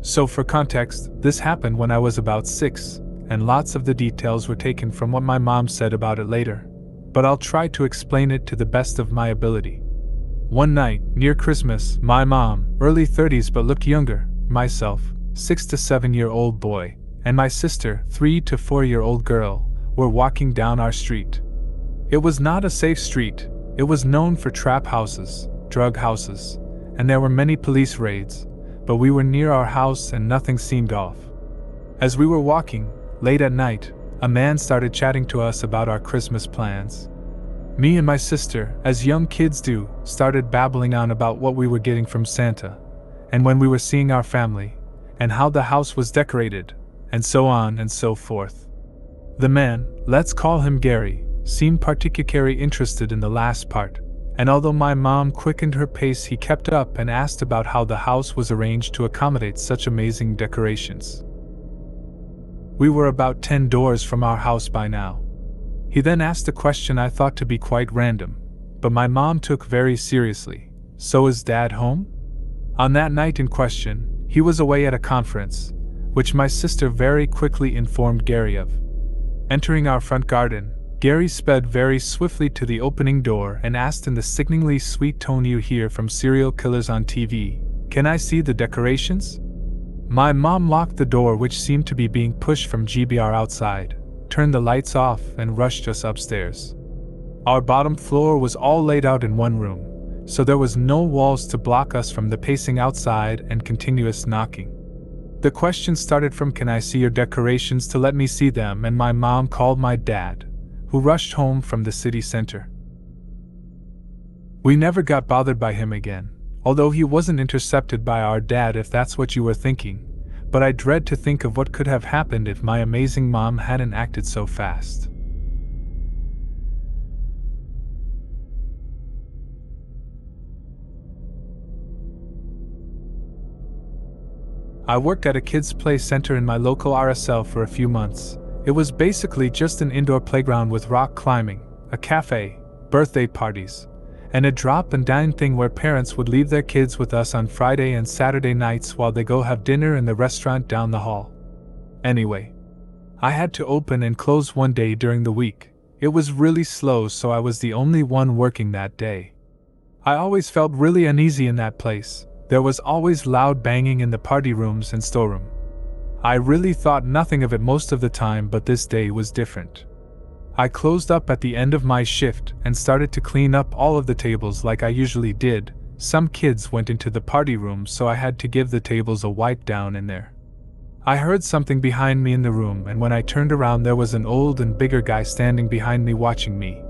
So for context, this happened when I was about 6, and lots of the details were taken from what my mom said about it later, but I'll try to explain it to the best of my ability. One night, near Christmas, my mom, early 30s but looked younger, myself, 6 to 7-year-old boy, and my sister, 3 to 4-year-old girl, were walking down our street. It was not a safe street. It was known for trap houses, drug houses, and there were many police raids, but we were near our house and nothing seemed off. As we were walking, late at night, a man started chatting to us about our Christmas plans. Me and my sister, as young kids do, started babbling on about what we were getting from Santa, and when we were seeing our family, and how the house was decorated, and so on and so forth. The man, let's call him Gary, seemed particularly interested in the last part, and although my mom quickened her pace, he kept up and asked about how the house was arranged to accommodate such amazing decorations. We were about 10 doors from our house by now. He then asked a question I thought to be quite random, but my mom took very seriously. So is Dad home? On that night in question, he was away at a conference, which my sister very quickly informed Gary of. Entering our front garden, Gary sped very swiftly to the opening door and asked in the sickeningly sweet tone you hear from serial killers on TV, "Can I see the decorations?" My mom locked the door, which seemed to be being pushed from GBR outside, turned the lights off and rushed us upstairs. Our bottom floor was all laid out in one room, so there was no walls to block us from the pacing outside and continuous knocking. The question started from "Can I see your decorations?" to "Let me see them," and my mom called my dad, who rushed home from the city center. We never got bothered by him again, although he wasn't intercepted by our dad if that's what you were thinking, but I dread to think of what could have happened if my amazing mom hadn't acted so fast. I worked at a kids' play center in my local RSL for a few months. It was basically just an indoor playground with rock climbing, a cafe, birthday parties, and a drop and dine thing where parents would leave their kids with us on Friday and Saturday nights while they go have dinner in the restaurant down the hall. Anyway, I had to open and close one day during the week. It was really slow, so I was the only one working that day. I always felt really uneasy in that place. There was always loud banging in the party rooms and storeroom. I really thought nothing of it most of the time, but this day was different. I closed up at the end of my shift and started to clean up all of the tables like I usually did. Some kids went into the party room, so I had to give the tables a wipe down in there. I heard something behind me in the room, and when I turned around there was an old and bigger guy standing behind me watching me.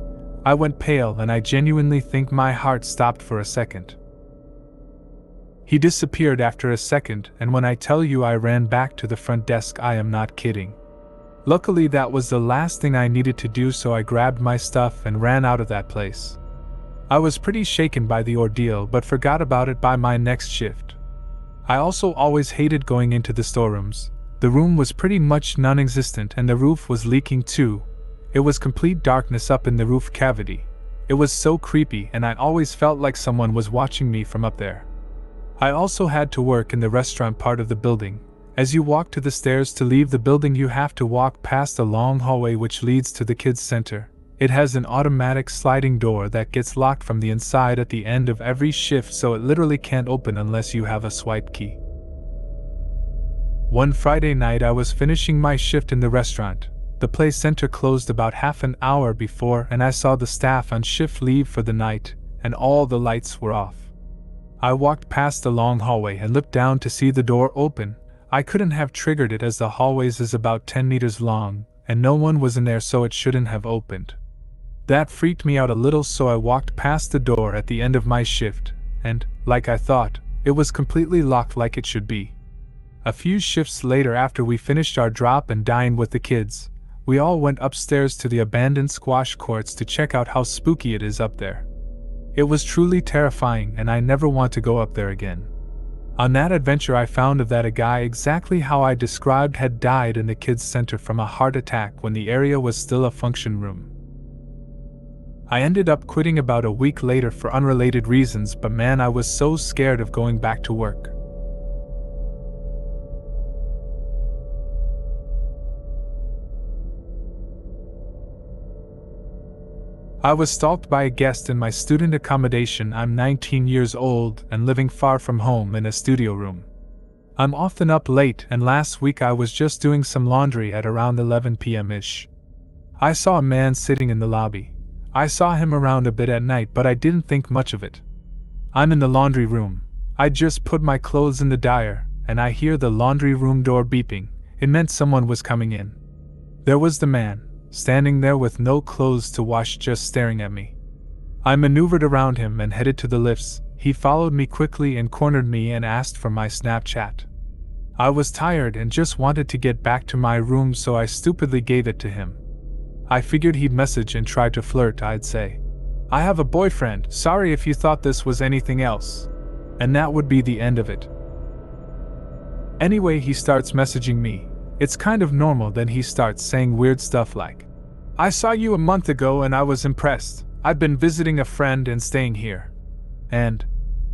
I went pale and I genuinely think my heart stopped for a second. He disappeared after a second, and when I tell you I ran back to the front desk, I am not kidding. Luckily that was the last thing I needed to do, so I grabbed my stuff and ran out of that place. I was pretty shaken by the ordeal but forgot about it by my next shift. I also always hated going into the storerooms. The room was pretty much non-existent and the roof was leaking too. It was complete darkness up in the roof cavity. It was so creepy and I always felt like someone was watching me from up there. I also had to work in the restaurant part of the building. As you walk to the stairs to leave the building, you have to walk past a long hallway which leads to the kids' center. It has an automatic sliding door that gets locked from the inside at the end of every shift, so it literally can't open unless you have a swipe key. One Friday night I was finishing my shift in the restaurant. The play center closed about half an hour before, and I saw the staff on shift leave for the night, and all the lights were off. I walked past the long hallway and looked down to see the door open. I couldn't have triggered it as the hallways is about 10 meters long, and no one was in there, so it shouldn't have opened. That freaked me out a little, so I walked past the door at the end of my shift, and, like I thought, it was completely locked like it should be. A few shifts later, after we finished our drop and dine with the kids, we all went upstairs to the abandoned squash courts to check out how spooky it is up there. It was truly terrifying and I never want to go up there again. On that adventure I found that a guy exactly how I described had died in the kids' center from a heart attack when the area was still a function room. I ended up quitting about a week later for unrelated reasons, but man, I was so scared of going back to work. I was stalked by a guest in my student accommodation. I'm 19 years old and living far from home in a studio room. I'm often up late, and last week I was just doing some laundry at around 11 p.m.-ish. I saw a man sitting in the lobby. I saw him around a bit at night, but I didn't think much of it. I'm in the laundry room. I just put my clothes in the dryer, and I hear the laundry room door beeping. It meant someone was coming in. There was the man, standing there with no clothes to wash, just staring at me. I maneuvered around him and headed to the lifts. He followed me quickly and cornered me and asked for my Snapchat. I was tired and just wanted to get back to my room, so I stupidly gave it to him. I figured he'd message and try to flirt. I'd say, "I have a boyfriend, sorry if you thought this was anything else." And that would be the end of it. Anyway, he starts messaging me. It's kind of normal. Then he starts saying weird stuff like, "I saw you a month ago and I was impressed. I've been visiting a friend and staying here. And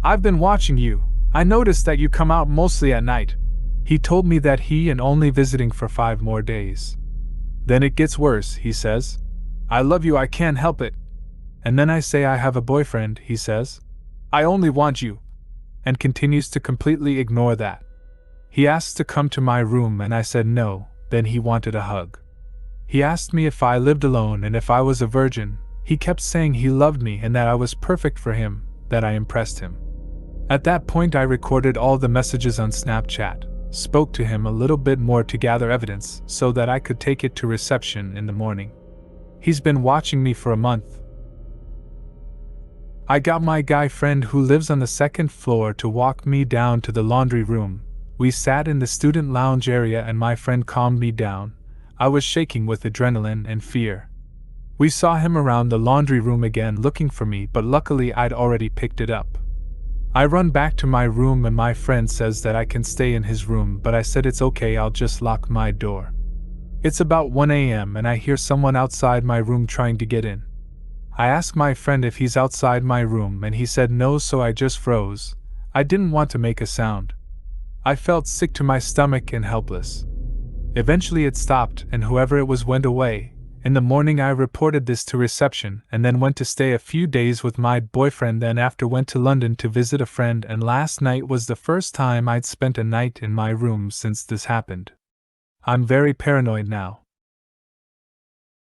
I've been watching you. I noticed that you come out mostly at night." He told me that he and only visiting for 5 more days. Then it gets worse, he says. "I love you, I can't help it." And then I say I have a boyfriend, he says. "I only want you." And continues to completely ignore that. He asked to come to my room and I said no. Then he wanted a hug. He asked me if I lived alone and if I was a virgin. He kept saying he loved me and that I was perfect for him, that I impressed him. At that point I recorded all the messages on Snapchat, spoke to him a little bit more to gather evidence so that I could take it to reception in the morning. He's been watching me for a month. I got my guy friend who lives on the 2nd floor to walk me down to the laundry room. We sat in the student lounge area and my friend calmed me down. I was shaking with adrenaline and fear. We saw him around the laundry room again looking for me, but luckily I'd already picked it up. I run back to my room and my friend says that I can stay in his room, but I said it's okay, I'll just lock my door. It's about 1 a.m. and I hear someone outside my room trying to get in. I asked my friend if he's outside my room and he said no, so I just froze. I didn't want to make a sound. I felt sick to my stomach and helpless. Eventually it stopped and whoever it was went away. In the morning I reported this to reception and then went to stay a few days with my boyfriend, then after went to London to visit a friend, and last night was the first time I'd spent a night in my room since this happened. I'm very paranoid now.